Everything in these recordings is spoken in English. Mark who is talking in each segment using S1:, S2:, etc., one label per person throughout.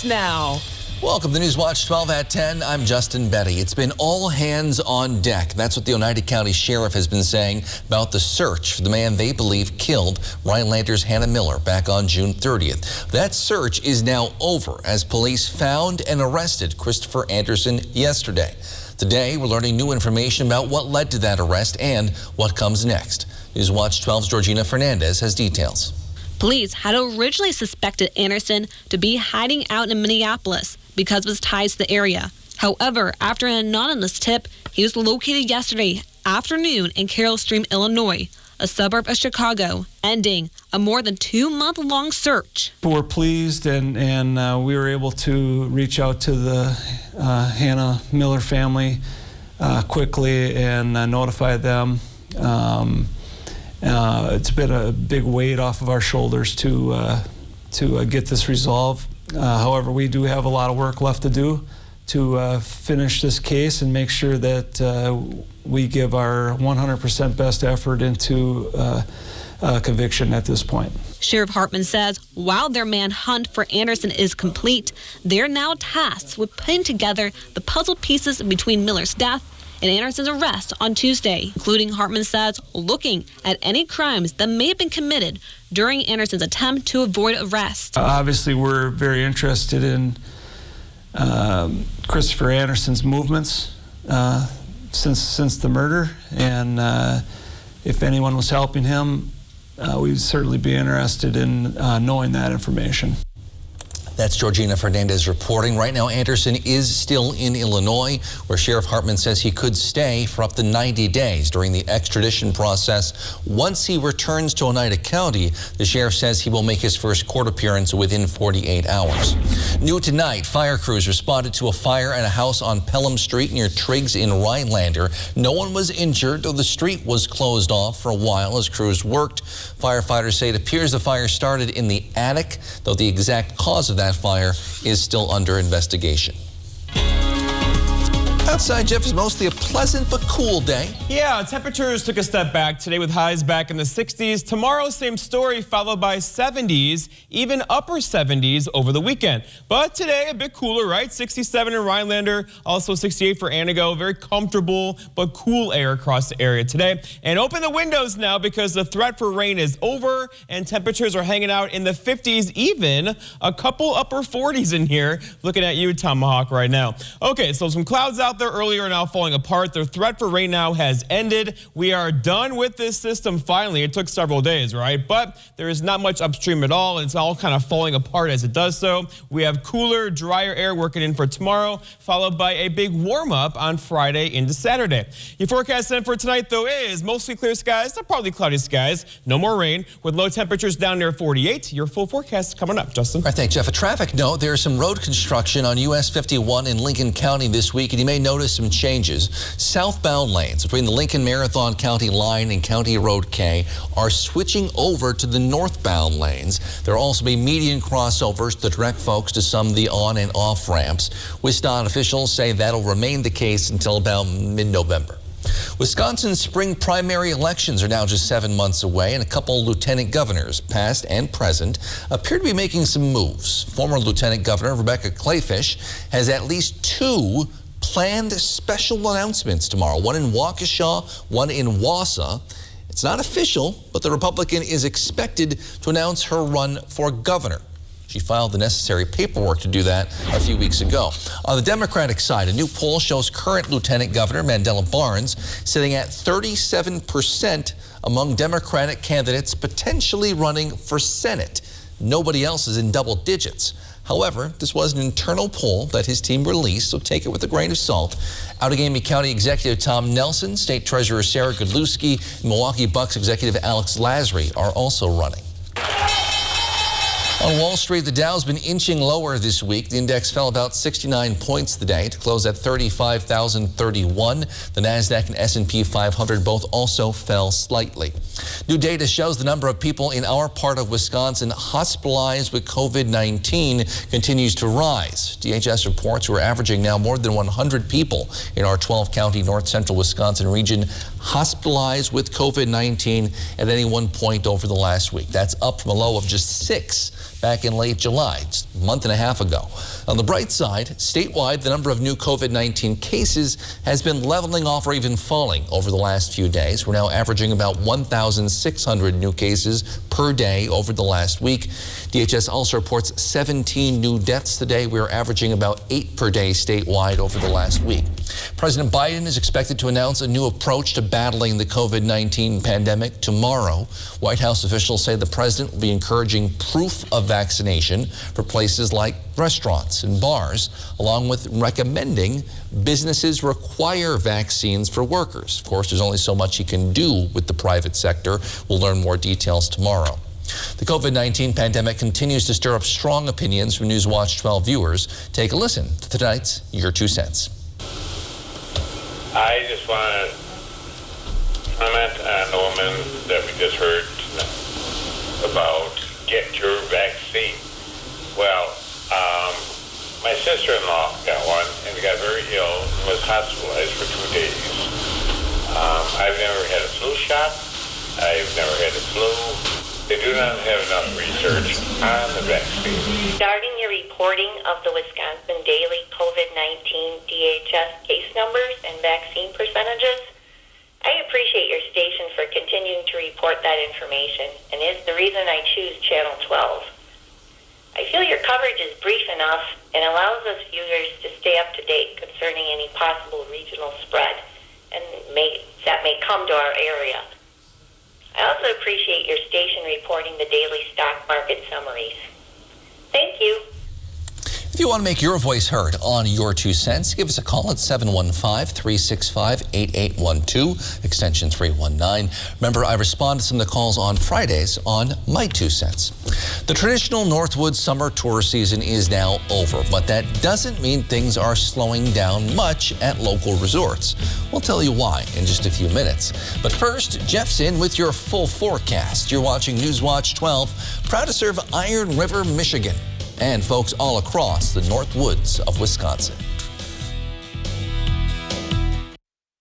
S1: Now.
S2: Welcome to News Watch 12 at 10. I'm Justin Betty. It's been all hands on deck. That's what the Oneida County Sheriff has been saying about the search for the man they believe killed Rhinelander's Hannah Miller back on June 30th. That search is now over as police found and arrested Christopher Anderson yesterday. Today, we're learning new information about what led to that arrest and what comes next. News Watch 12's Georgina Fernandez has details.
S3: Police had originally suspected Anderson to be hiding out in Minneapolis because of his ties to the area. However, after an anonymous tip, he was located yesterday afternoon in Carroll Stream, Illinois, a suburb of Chicago, ending a more than 2-month-long search.
S4: We're pleased and we were able to reach out to the Hannah Miller family quickly and notify them. It's been a big weight off of our shoulders to get this resolved. However, we do have a lot of work left to do to finish this case and make sure that we give our 100% best effort into conviction at this point.
S3: Sheriff Hartman says while their manhunt for Anderson is complete, they're now tasked with putting together the puzzle pieces between Miller's death and Anderson's arrest on Tuesday, including, Hartman says, looking at any crimes that may have been committed during Anderson's attempt to avoid arrest.
S4: Obviously, we're very interested in Christopher Anderson's movements since the murder, and if anyone was helping him, we'd certainly be interested in knowing that information.
S2: That's Georgina Fernandez reporting. Right now, Anderson is still in Illinois, where Sheriff Hartman says he could stay for up to 90 days during the extradition process. Once he returns to Oneida County, the sheriff says he will make his first court appearance within 48 hours. New tonight, fire crews responded to a fire at a house on Pelham Street near Triggs in Rhinelander. No one was injured, though the street was closed off for a while as crews worked. Firefighters say it appears the fire started in the attic, though the exact cause of that fire is still under investigation. Outside, Jeff, is mostly a pleasant but cool day.
S1: Yeah, temperatures took a step back today with highs back in the 60s. Tomorrow, same story, followed by 70s, even upper 70s over the weekend. But today, a bit cooler, right? 67 in Rhinelander, also 68 for Antigo. Very comfortable but cool air across the area today. And open the windows now because the threat for rain is over and temperatures are hanging out in the 50s, even a couple upper 40s in here. Looking at you, Tomahawk, right now. Okay, so some clouds out there earlier are now falling apart. The threat for rain now has ended. We are done with this system finally. It took several days, right? But there is not much upstream at all. It's all kind of falling apart as it does so. We have cooler, drier air working in for tomorrow, followed by a big warm up on Friday into Saturday. Your forecast then for tonight, though, is mostly clear skies to partly cloudy skies. No more rain with low temperatures down near 48. Your full forecast coming up, Justin.
S2: All right, thanks, Jeff. A traffic note, there's some road construction on US 51 in Lincoln County this week, and you may notice some changes. Southbound lanes between the Lincoln Marathon County line and County Road K are switching over to the northbound lanes. There will also be median crossovers to direct folks to some of the on and off ramps. WISDOT officials say that'll remain the case until about mid-November. Wisconsin's spring primary elections are now just 7 months away, and a couple lieutenant governors, past and present, appear to be making some moves. Former Lieutenant Governor Rebecca Clayfish has at least 2 planned special announcements tomorrow, one in Waukesha, one in Wausau. It's not official, but the Republican is expected to announce her run for governor. She filed the necessary paperwork to do that a few weeks ago. On the Democratic side, a new poll shows current Lieutenant Governor Mandela Barnes sitting at 37% among Democratic candidates potentially running for Senate. Nobody else is in double digits. However, this was an internal poll that his team released, so take it with a grain of salt. Outagamie County Executive Tom Nelson, State Treasurer Sarah Godlewski, and Milwaukee Bucks Executive Alex Lasry are also running. On Wall Street, the Dow's been inching lower this week. The index fell about 69 points today to close at 35,031. The Nasdaq and S&P 500 both also fell slightly. New data shows the number of people in our part of Wisconsin hospitalized with COVID-19 continues to rise. DHS reports we're averaging now more than 100 people in our 12-county north central Wisconsin region hospitalized with COVID-19 at any one point over the last week. That's up from a low of just 6 back in late July, just a month and a half ago. On the bright side, statewide, the number of new COVID-19 cases has been leveling off or even falling over the last few days. We're now averaging about 1,600 new cases per day over the last week. DHS also reports 17 new deaths today. We're averaging about 8 per day statewide over the last week. President Biden is expected to announce a new approach to battling the COVID-19 pandemic tomorrow. White House officials say the president will be encouraging proof of vaccination for places like restaurants and bars, along with recommending businesses require vaccines for workers. Of course, there's only so much he can do with the private sector. We'll learn more details tomorrow. The COVID-19 pandemic continues to stir up strong opinions from Newswatch 12 viewers. Take a listen to tonight's Your 2 Cents.
S5: I just want to comment on the woman that we just heard about get your vaccine. Well, my sister-in-law got one and got very ill and was hospitalized for 2 days. I've never had a flu shot. I've never had a flu. They do not have enough research on the vaccine.
S6: Regarding your reporting of the Wisconsin daily COVID-19 DHS case numbers and vaccine percentages, I appreciate your station for continuing to report that information, and is the reason I choose Channel 12. I feel your coverage is brief enough and allows us viewers to stay up to date concerning any possible regional spread and that may come to our area. I also appreciate your station reporting the daily stock market summaries. Thank you.
S2: If you want to make your voice heard on Your 2 Cents, give us a call at 715-365-8812, extension 319. Remember, I respond to some of the calls on Fridays on My 2 Cents. The traditional Northwoods summer tour season is now over, but that doesn't mean things are slowing down much at local resorts. We'll tell you why in just a few minutes. But first, Jeff's in with your full forecast. You're watching Newswatch 12, proud to serve Iron River, Michigan, and folks all across the Northwoods of Wisconsin.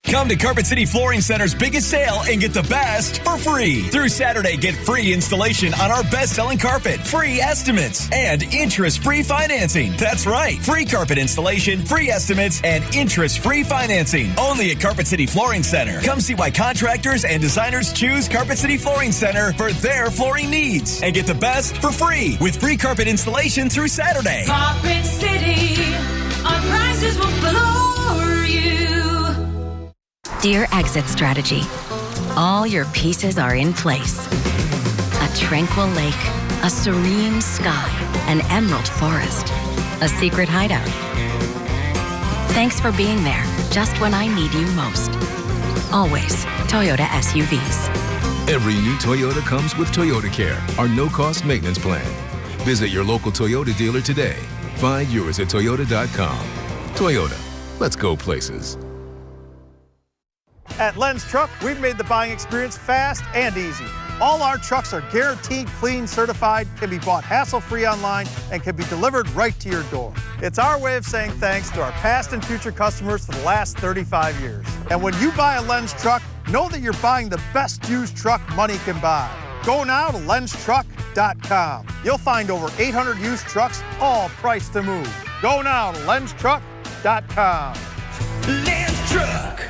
S7: Come to Carpet City Flooring Center's biggest sale and get the best for free. Through Saturday, get free installation on our best-selling carpet, free estimates, and interest-free financing. That's right, free carpet installation, free estimates, and interest-free financing. Only at Carpet City Flooring Center. Come see why contractors and designers choose Carpet City Flooring Center for their flooring needs. And get the best for free with free carpet installation through Saturday.
S8: Carpet City, our prices will floor you.
S9: Dear Exit Strategy, all your pieces are in place. A tranquil lake, a serene sky, an emerald forest, a secret hideout. Thanks for being there just when I need you most. Always Toyota SUVs.
S10: Every new Toyota comes with Toyota Care, our no-cost maintenance plan. Visit your local Toyota dealer today. Find yours at Toyota.com. Toyota, let's go places.
S11: At Len's Truck, we've made the buying experience fast and easy. All our trucks are guaranteed clean, certified, can be bought hassle-free online, and can be delivered right to your door. It's our way of saying thanks to our past and future customers for the last 35 years. And when you buy a Len's Truck, know that you're buying the best used truck money can buy. Go now to lenstruck.com. You'll find over 800 used trucks, all priced to move. Go now to lenstruck.com.
S8: Len's Truck.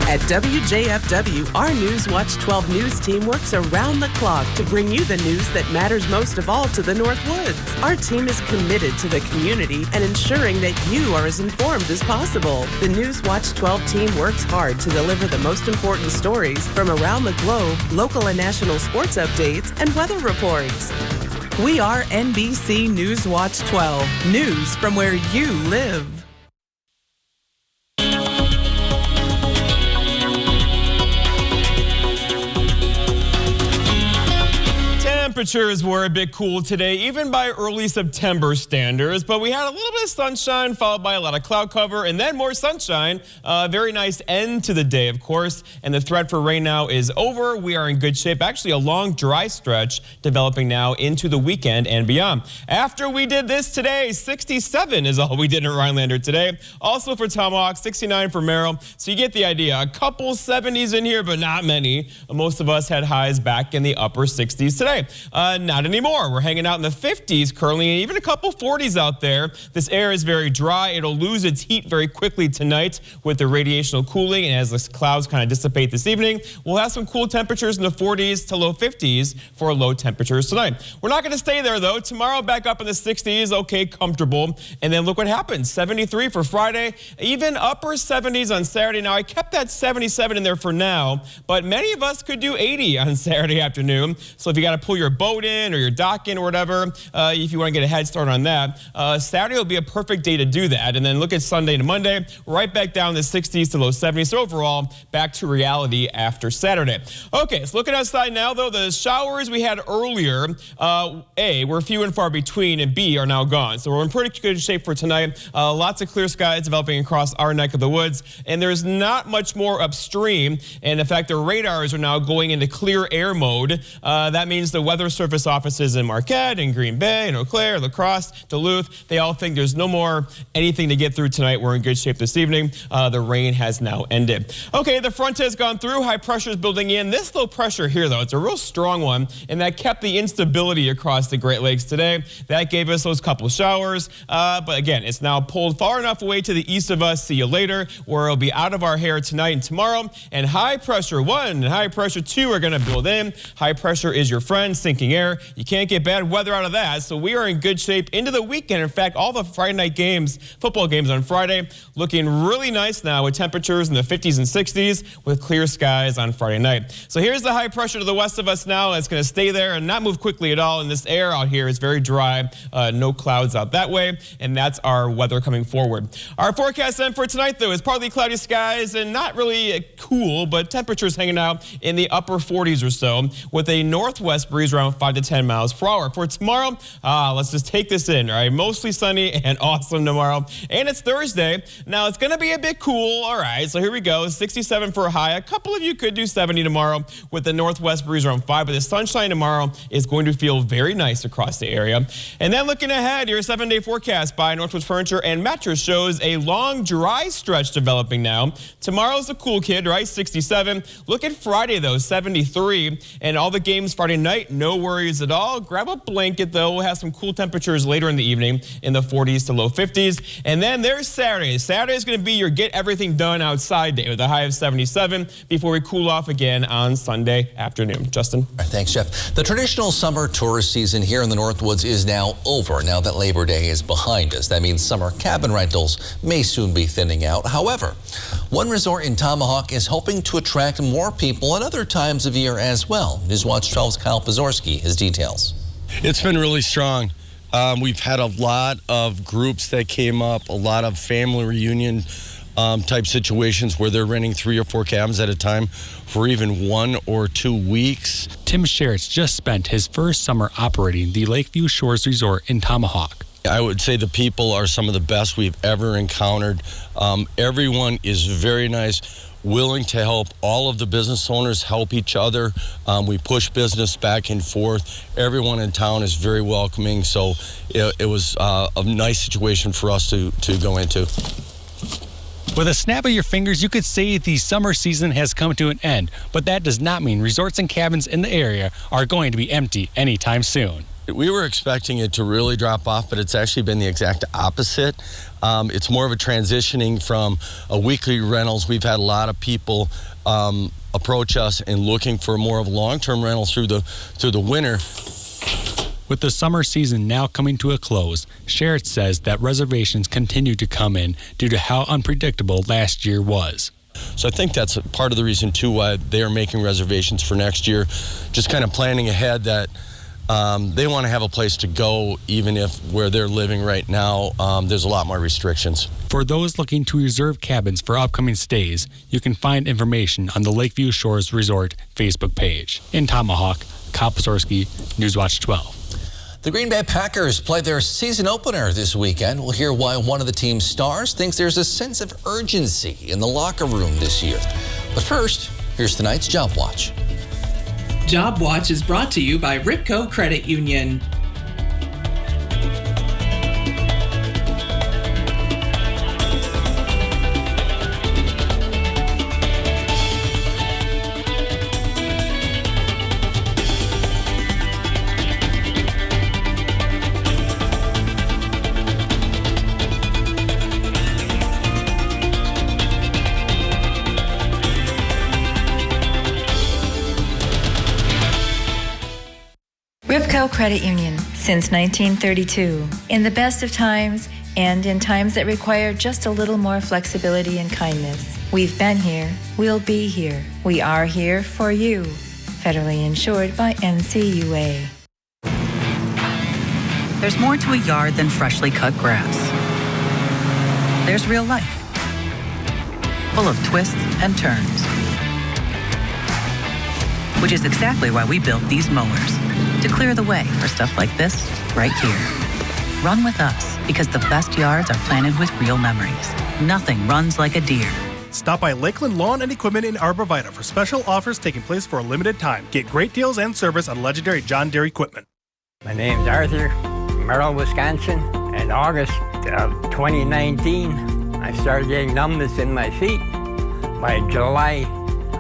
S12: At WJFW, our Newswatch 12 news team works around the clock to bring you the news that matters most of all to the Northwoods. Our team is committed to the community and ensuring that you are as informed as possible. The Newswatch 12 team works hard to deliver the most important stories from around the globe, local and national sports updates, and weather reports. We are NBC Newswatch 12, news from where you live.
S1: temperatures were a bit cool today, even by early September standards, but we had a little bit of sunshine followed by a lot of cloud cover and then more sunshine. Very nice end to the day, of course, and the threat for rain now is over. We are in good shape. Actually, a long dry stretch developing now into the weekend and beyond. After we did this today, 67 is all we did in Rhinelander today. Also for Tomahawk, 69 for Merrill. So you get the idea. A couple 70s in here, but not many. Most of us had highs back in the upper 60s today. Not anymore. We're hanging out in the 50s currently, and even a couple 40s out there. This air is very dry. It'll lose its heat very quickly tonight with the radiational cooling, and as the clouds kind of dissipate this evening, we'll have some cool temperatures in the 40s to low 50s for low temperatures tonight. We're not going to stay there, though. Tomorrow back up in the 60s, okay, comfortable. And then look what happens. 73 for Friday, even upper 70s on Saturday. Now, I kept that 77 in there for now, but many of us could do 80 on Saturday afternoon. So if you got to pull your boat in or your dock in or whatever, if you want to get a head start on that, Saturday will be a perfect day to do that. And then look at Sunday to Monday, right back down the 60s to low 70s. So overall, back to reality after Saturday. Okay, so looking outside now, though, the showers we had earlier, A, were few and far between, and B, are now gone. So we're in pretty good shape for tonight. Lots of clear skies developing across our neck of the woods, and there's not much more upstream. And in fact, the radars are now going into clear air mode. That means the weather service offices in Marquette, in Green Bay, in Eau Claire, La Crosse, Duluth, they all think there's no more anything to get through tonight. We're in good shape this evening. The rain has now ended. Okay, the front has gone through. High pressure is building in. This low pressure here, though, it's a real strong one, and that kept the instability across the Great Lakes today. That gave us those couple showers. But again, it's now pulled far enough away to the east of us, see you later, where it'll be out of our hair tonight and tomorrow. And high pressure 1 and high pressure 2 are going to build in. High pressure is your friend, sinking air. You can't get bad weather out of that. So we are in good shape into the weekend. In fact, all the Friday night games, football games on Friday, looking really nice now with temperatures in the 50s and 60s with clear skies on Friday night. So here's the high pressure to the west of us now. It's going to stay there and not move quickly at all. And this air out here is very dry. No clouds out that way. And that's our weather coming forward. Our forecast then for tonight, though, is partly cloudy skies and not really cool, but temperatures hanging out in the upper 40s or so with a northwest breeze around 5 to 10 miles per hour. For tomorrow, let's just take this in, all right? Mostly sunny and awesome tomorrow. And it's Thursday. Now, it's going to be a bit cool. All right, so here we go. 67 for a high. A couple of you could do 70 tomorrow with the northwest breeze around 5, but the sunshine tomorrow is going to feel very nice across the area. And then looking ahead, your 7-day forecast by Northwoods Furniture and Mattress shows a long dry stretch developing now. Tomorrow's a cool kid, right? 67. Look at Friday, though, 73. And all the games Friday night, no worries at all. Grab a blanket, though. We'll have some cool temperatures later in the evening in the 40s to low 50s. And then there's Saturday. Saturday is going to be your get everything done outside day with a high of 77 before we cool off again on Sunday afternoon. Justin?
S2: All right, thanks, Jeff. The traditional summer tourist season here in the Northwoods is now over. Now that Labor Day is behind us, that means summer cabin rentals may soon be thinning out. However, one resort in Tomahawk is hoping to attract more people at other times of year as well. Newswatch 12's Kyle Pazorski has details.
S13: It's been really strong. We've had a lot of groups that came up, a lot of family reunion type situations where they're renting 3 or 4 cabins at a time for even 1 or 2 weeks.
S14: Tim Sherritt's just spent his first summer operating the Lakeview Shores Resort in Tomahawk.
S13: I would say the people are some of the best we've ever encountered. Everyone is very nice, willing to help. All of the business owners help each other. We push business back and forth. Everyone in town is very welcoming, so it was a nice situation for us to go into.
S14: With a snap of your fingers, you could say the summer season has come to an end, but that does not mean resorts and cabins in the area are going to be empty anytime soon.
S13: We were expecting it to really drop off, but it's actually been the exact opposite. It's more of a transitioning from a weekly rentals. We've had a lot of people approach us and looking for more of long-term rentals through the winter.
S14: With the summer season now coming to a close, Sherritt says that reservations continue to come in due to how unpredictable last year was.
S13: So I think that's part of the reason, too, why they are making reservations for next year, just kind of planning ahead that they want to have a place to go, even if where they're living right now, there's a lot more restrictions.
S14: For those looking to reserve cabins for upcoming stays, you can find information on the Lakeview Shores Resort Facebook page. In Tomahawk, Kyle Pazorski, Newswatch 12.
S2: The Green Bay Packers play their season opener this weekend. We'll hear why one of the team's stars thinks there's a sense of urgency in the locker room this year. But first, here's tonight's Job Watch.
S15: Job Watch is brought to you by Ripco Credit Union.
S16: Ripco Credit Union, since 1932. In the best of times and in times that require just a little more flexibility and kindness. We've been here, we'll be here. We are here for you. Federally insured by NCUA.
S17: There's more to a yard than freshly cut grass. There's real life, full of twists and turns. Which is exactly why we built these mowers. To clear the way for stuff like this right here. Run with us, because the best yards are planted with real memories. Nothing runs like a deer.
S18: Stop by Lakeland Lawn and Equipment in Arbor Vitae for special offers taking place for a limited time. Get great deals and service on legendary John Deere equipment.
S19: My name's Arthur, Merrill, Wisconsin. In August of 2019, I started getting numbness in my feet. By July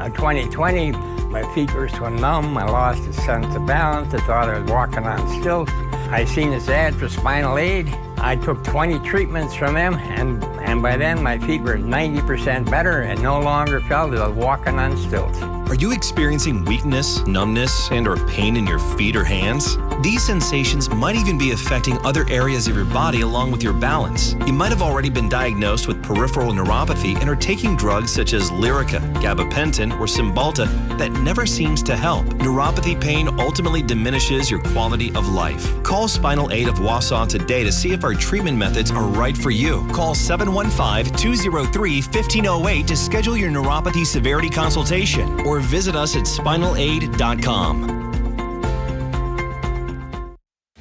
S19: of 2020, my feet were so numb, I lost a sense of balance. I thought I was walking on stilts. I seen this ad for spinal aid. I took 20 treatments from them, and by then my feet were 90% better and no longer felt as I was walking on stilts.
S20: Are you experiencing weakness, numbness, and or pain in your feet or hands? These sensations might even be affecting other areas of your body along with your balance. You might have already been diagnosed with peripheral neuropathy and are taking drugs such as Lyrica, gabapentin, or Cymbalta that never seems to help. Neuropathy pain ultimately diminishes your quality of life. Call Spinal Aid of Wausau today to see if our treatment methods are right for you. Call 715-203-1508 to schedule your neuropathy severity consultation or visit us at spinalaid.com.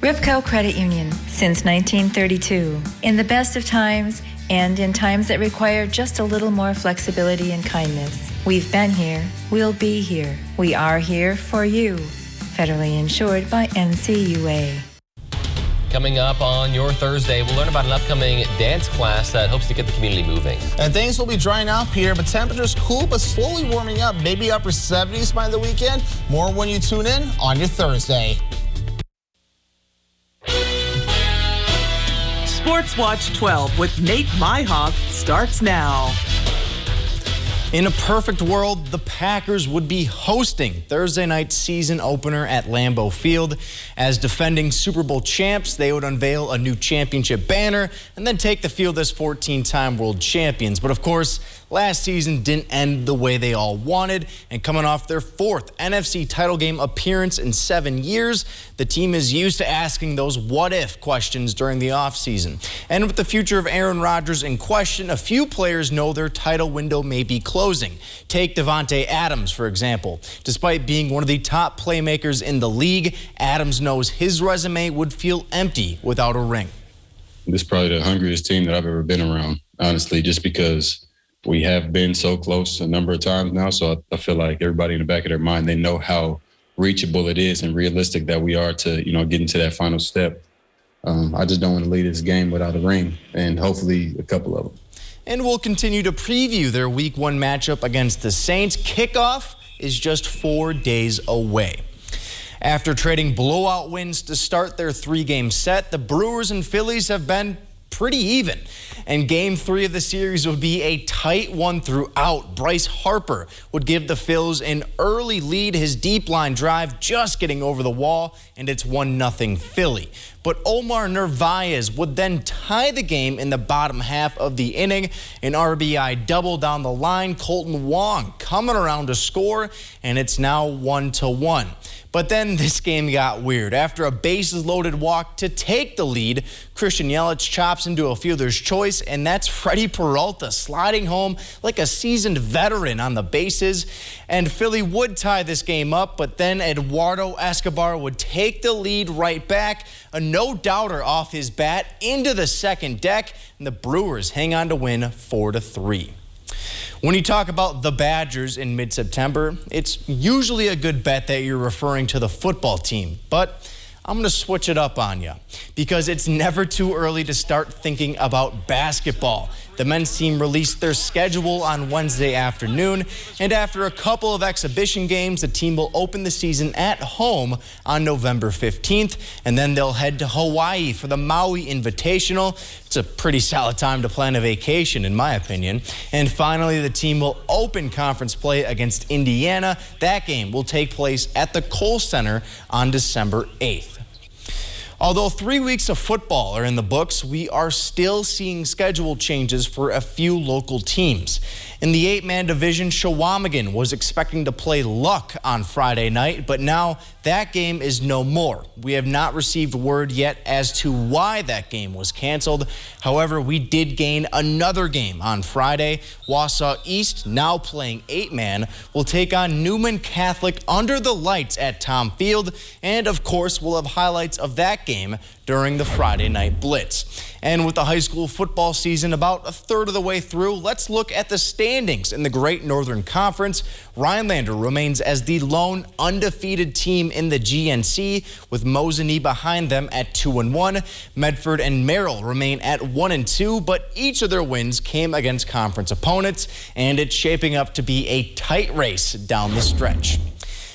S16: Ripco Credit Union, since 1932. In the best of times and in times that require just a little more flexibility and kindness. We've been here, we'll be here. We are here for you. Federally insured by NCUA.
S21: Coming up on your Thursday, we'll learn about an upcoming dance class that hopes to get the community moving.
S22: And things will be drying out here, but temperatures cool but slowly warming up. Maybe upper 70s by the weekend. More when you tune in on your Thursday.
S12: Sports Watch 12 with Nate Myhawk starts now.
S23: In a perfect world, the Packers would be hosting Thursday night's season opener at Lambeau Field. As defending Super Bowl champs, they would unveil a new championship banner and then take the field as 14-time world champions. But of course, last season didn't end the way they all wanted, and coming off their fourth NFC title game appearance in 7 years, the team is used to asking those what-if questions during the offseason. And with the future of Aaron Rodgers in question, a few players know their title window may be closing. Take Davante Adams, for example. Despite being one of the top playmakers in the league, Adams knows his resume would feel empty without a ring.
S24: This is probably the hungriest team that I've ever been around, honestly, just because we have been so close a number of times now. So I feel like everybody in the back of their mind, they know how reachable it is and realistic that we are to, get into that final step. I just don't want to leave this game without a ring, and hopefully a couple of them.
S23: And we'll continue to preview their Week 1 matchup against the Saints. Kickoff is just 4 days away. After trading blowout wins to start their 3-game set, the Brewers and Phillies have been pretty even. And Game 3 of the series would be a tight one throughout. Bryce Harper would give the Phils an early lead, his deep line drive just getting over the wall, and it's 1-0 Philly. But Omar Narvaez would then tie the game in the bottom half of the inning. An RBI double down the line. Colton Wong coming around to score, and it's now 1-1. But then this game got weird. After a bases-loaded walk to take the lead, Christian Yelich chops into a fielder's choice, and that's Freddie Peralta sliding home like a seasoned veteran on the bases. And Philly would tie this game up, but then Eduardo Escobar would take the lead right back. A no-doubter off his bat into the second deck, and the Brewers hang on to win 4-3. When you talk about the Badgers in mid-September, it's usually a good bet that you're referring to the football team. But I'm going to switch it up on you because it's never too early to start thinking about basketball. The men's team released their schedule on Wednesday afternoon, and after a couple of exhibition games, the team will open the season at home on November 15th, and then they'll head to Hawaii for the Maui Invitational. It's a pretty solid time to plan a vacation, in my opinion. And finally, the team will open conference play against Indiana. That game will take place at the Kohl Center on December 8th. Although 3 weeks of football are in the books, we are still seeing schedule changes for a few local teams. In the 8-man division, Shawamigan was expecting to play Luck on Friday night, but now that game is no more. We have not received word yet as to why that game was canceled. However, we did gain another game on Friday. Wausau East, now playing 8-man, will take on Newman Catholic under the lights at Tom Field, and of course, we'll have highlights of that game during the Friday night blitz. And with the high school football season about a third of the way through, let's look at the standings in the Great Northern Conference. Rhinelander remains as the lone undefeated team in the GNC, with Mosinee behind them at 2-1. Medford and Merrill remain at 1-2, but each of their wins came against conference opponents, and it's shaping up to be a tight race down the stretch.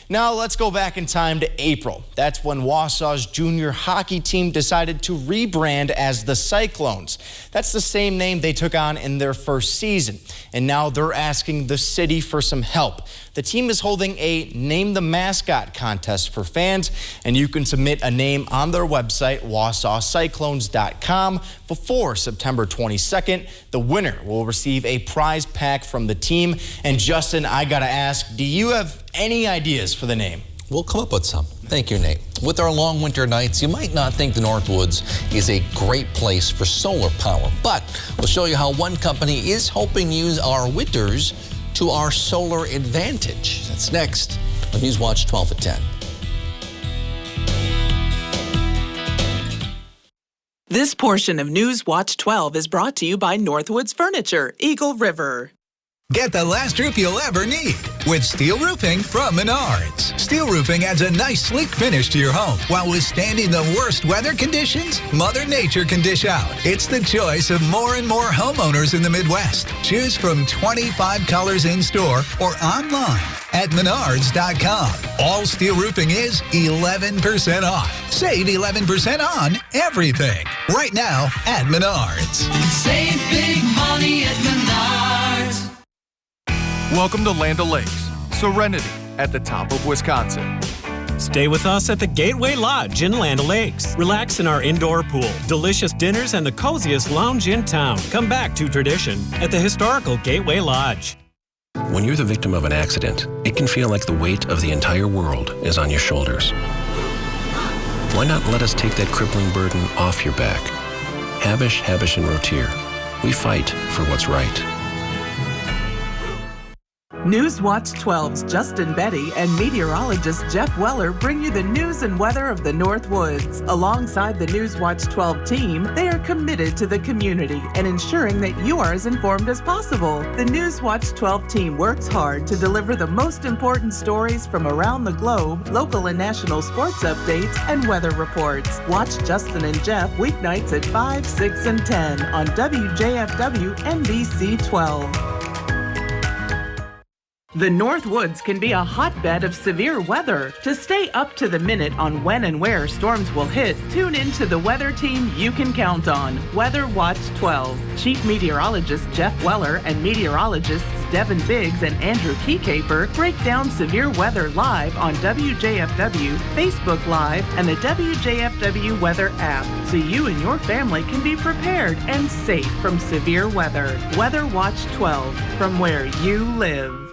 S23: Now let's go back in time to April. That's when Wausau's junior hockey team decided to rebrand as the Cyclones. That's the same name they took on in their first season. And now they're asking the city for some help. The team is holding a Name the Mascot contest for fans, and you can submit a name on their website, wausaucyclones.com, before September 22nd. The winner will receive a prize pack from the team. And Justin, I gotta ask, do you have any ideas for the name?
S2: We'll come up with some. Thank you, Nate. With our long winter nights, you might not think the Northwoods is a great place for solar power, but we'll show you how one company is helping use our winters to our solar advantage. That's next on Newswatch 12 at 10.
S12: This portion of Newswatch 12 is brought to you by Northwoods Furniture, Eagle River.
S3: Get the last roof you'll ever need with steel roofing from Menards. Steel roofing adds a nice, sleek finish to your home while withstanding the worst weather conditions Mother Nature can dish out. It's the choice of more and more homeowners in the Midwest. Choose from 25 colors in store or online at Menards.com. All steel roofing is 11% off. Save 11% on everything right now at Menards.
S8: Save big money at Menards.
S4: Welcome to Land O'Lakes, Serenity at the top of Wisconsin.
S5: Stay with us at the Gateway Lodge in Land O'Lakes. Relax in our indoor pool, delicious dinners, and the coziest lounge in town. Come back to tradition at the historical Gateway Lodge.
S6: When you're the victim of an accident, it can feel like the weight of the entire world is on your shoulders. Why not let us take that crippling burden off your back? Habish, and Rotier. We fight for what's right.
S12: Newswatch 12's Justin Betty and meteorologist Jeff Weller bring you the news and weather of the Northwoods. Alongside the Newswatch 12 team, they are committed to the community and ensuring that you are as informed as possible. The Newswatch 12 team works hard to deliver the most important stories from around the globe, local and national sports updates, and weather reports. Watch Justin and Jeff weeknights at 5, 6, and 10 on WJFW NBC 12. The Northwoods can be a hotbed of severe weather. To stay up to the minute on when and where storms will hit, tune in to the weather team you can count on, Weather Watch 12. Chief Meteorologist Jeff Weller and meteorologists Devin Biggs and Andrew Keycaper break down severe weather live on WJFW, Facebook Live, and the WJFW Weather app, so you and your family can be prepared and safe from severe weather. Weather Watch 12, from where you live.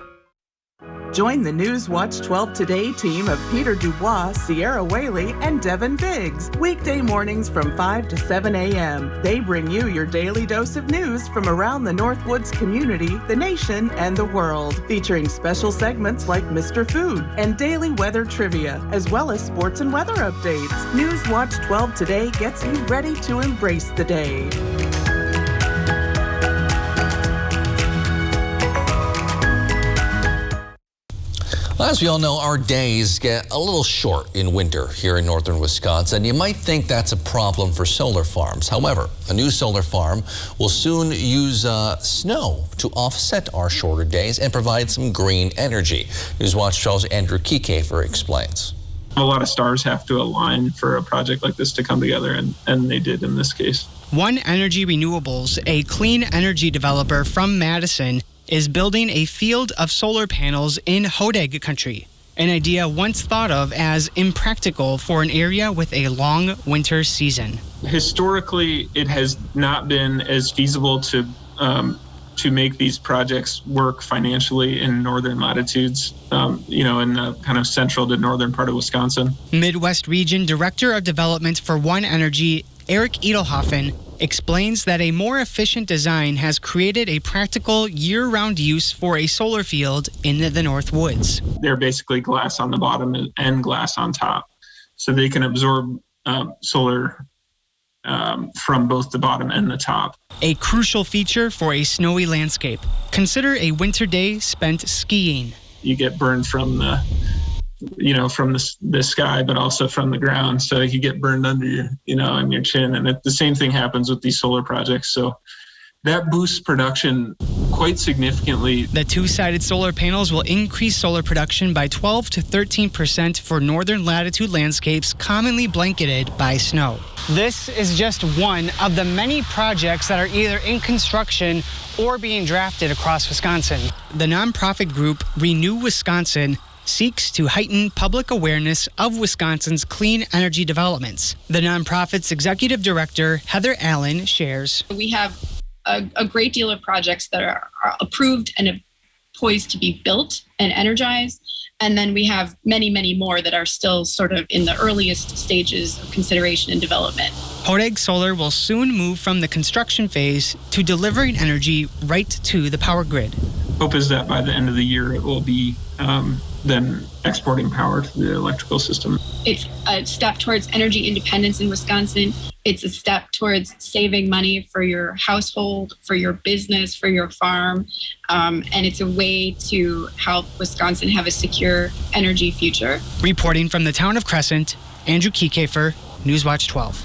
S12: Join the Newswatch 12 Today team of Peter Dubois, Sierra Whaley, and Devin Biggs. Weekday mornings from 5 to 7 a.m. They bring you your daily dose of news from around the Northwoods community, the nation, and the world. Featuring special segments like Mr. Food and daily weather trivia, as well as sports and weather updates. Newswatch 12 Today gets you ready to embrace the day.
S2: As we all know, our days get a little short in winter here in northern Wisconsin. You might think that's a problem for solar farms. However, a new solar farm will soon use snow to offset our shorter days and provide some green energy. Newswatch 12's Andrew Kiekefer explains.
S7: A lot of stars have to align for a project like this to come together, and they did in this case.
S9: One Energy Renewables, a clean energy developer from Madison, is building a field of solar panels in Hodag country, an idea once thought of as impractical for an area with a long winter season.
S7: Historically, it has not been as feasible to make these projects work financially in northern latitudes, in the kind of central to northern part of Wisconsin.
S9: Midwest Region Director of Development for One Energy, Eric Edelhoffen, explains that a more efficient design has created a practical year-round use for a solar field in the North Woods.
S7: They're basically glass on the bottom and glass on top, so they can absorb solar from both the bottom and the top.
S9: A crucial feature for a snowy landscape. Consider a winter day spent skiing.
S7: You get burned from the sky, but also from the ground. So you get burned under your, on your chin. And the same thing happens with these solar projects. So that boosts production quite significantly.
S9: The two-sided solar panels will increase solar production by 12 to 13% for northern latitude landscapes commonly blanketed by snow. This is just one of the many projects that are either in construction or being drafted across Wisconsin. The nonprofit group Renew Wisconsin seeks to heighten public awareness of Wisconsin's clean energy developments. The nonprofit's executive director, Heather Allen, shares.
S10: We have a great deal of projects that are approved and poised to be built and energized. And then we have many, many more that are still sort of in the earliest stages of consideration and development.
S9: Hodag Solar will soon move from the construction phase to delivering energy right to the power grid.
S7: Hope is that by the end of the year, it will be then exporting power to the electrical system.
S10: It's a step towards energy independence in Wisconsin. It's a step towards saving money for your household, for your business, for your farm. And it's a way to help Wisconsin have a secure energy future.
S9: Reporting from the town of Crescent, Andrew Kiekefer, Newswatch 12.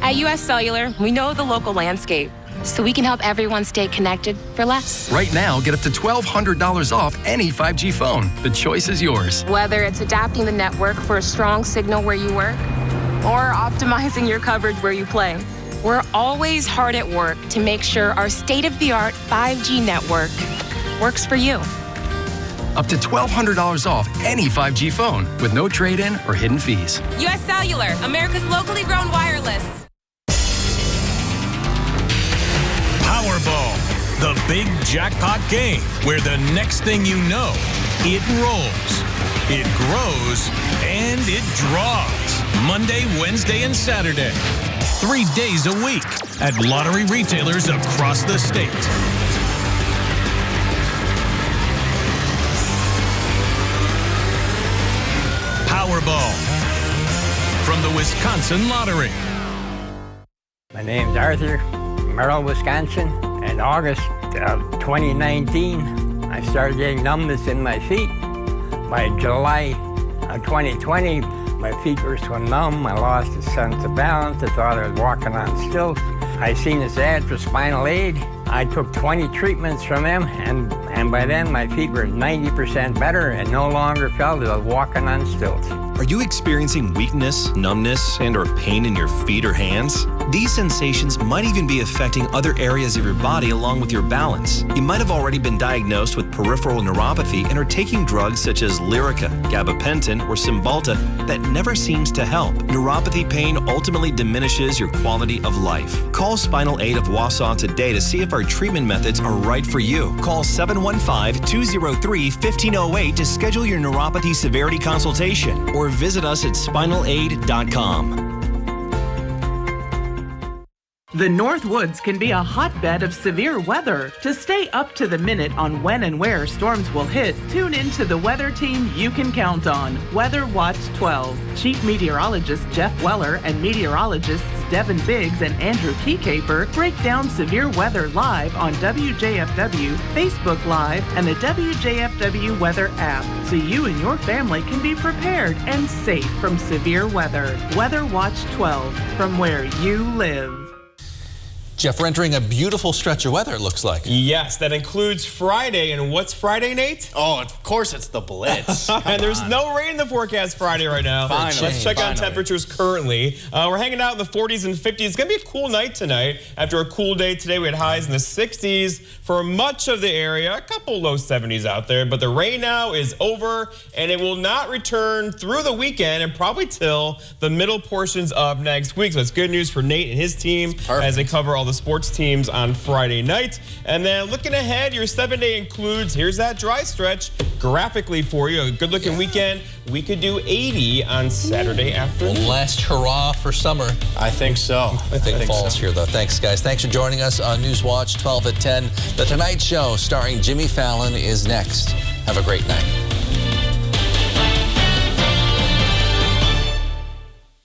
S11: At U.S. Cellular, we know the local landscape, so we can help everyone stay connected for less.
S25: Right now, get up to $1,200 off any 5G phone. The choice is yours.
S11: Whether it's adapting the network for a strong signal where you work or optimizing your coverage where you play, we're always hard at work to make sure our state-of-the-art 5G network works for you.
S25: Up to $1,200 off any 5G phone with no trade-in or hidden fees.
S11: U.S. Cellular, America's locally grown wireless.
S26: Powerball, the big jackpot game where the next thing you know, it rolls, it grows, and it draws. Monday, Wednesday, and Saturday. 3 days a week at lottery retailers across the state. Powerball from the Wisconsin Lottery.
S19: My name's Arthur, Merrill, Wisconsin. In August of 2019, I started getting numbness in my feet. By July of 2020, my feet were so numb, I lost a sense of balance. I thought I was walking on stilts. I seen this ad for spinal aid. I took 20 treatments from them, and by then my feet were 90% better and no longer felt as I was walking on stilts.
S20: Are you experiencing weakness, numbness, and or pain in your feet or hands? These sensations might even be affecting other areas of your body along with your balance. You might have already been diagnosed with peripheral neuropathy and are taking drugs such as Lyrica, gabapentin, or Cymbalta that never seems to help. Neuropathy pain ultimately diminishes your quality of life. Call Spinal Aid of Wausau today to see if our treatment methods are right for you. Call 715-203-1508 to schedule your neuropathy severity consultation or visit us at spinalaid.com.
S12: The North Woods can be a hotbed of severe weather. To stay up to the minute on when and where storms will hit, tune in to the weather team you can count on, Weather Watch 12. Chief Meteorologist Jeff Weller and meteorologists Devin Biggs and Andrew Keycaper break down severe weather live on WJFW, Facebook Live, and the WJFW Weather app, so you and your family can be prepared and safe from severe weather. Weather Watch 12, from where you live.
S2: Jeff, we're entering a beautiful stretch of weather, it looks like.
S1: Yes, that includes Friday. And what's Friday, Nate?
S23: Oh, of course it's the Blitz.
S1: And there's no rain in the forecast Friday right now.
S23: Finally.
S1: Let's check on temperatures currently. We're hanging out in the 40s and 50s. It's going to be a cool night tonight. After a cool day today, we had highs in the 60s for much of the area. A couple low 70s out there. But the rain now is over, and it will not return through the weekend and probably till the middle portions of next week. So it's good news for Nate and his team as they cover all the sports teams on Friday night. And then looking ahead, your 7-day includes, here's that dry stretch graphically for you. A good looking weekend. We could do 80 on Saturday afternoon.
S2: Last hurrah for summer.
S23: I think so.
S2: I think fall's here, though. Thanks, guys. Thanks for joining us on Newswatch 12 at 10. The Tonight Show starring Jimmy Fallon is next. Have a great night.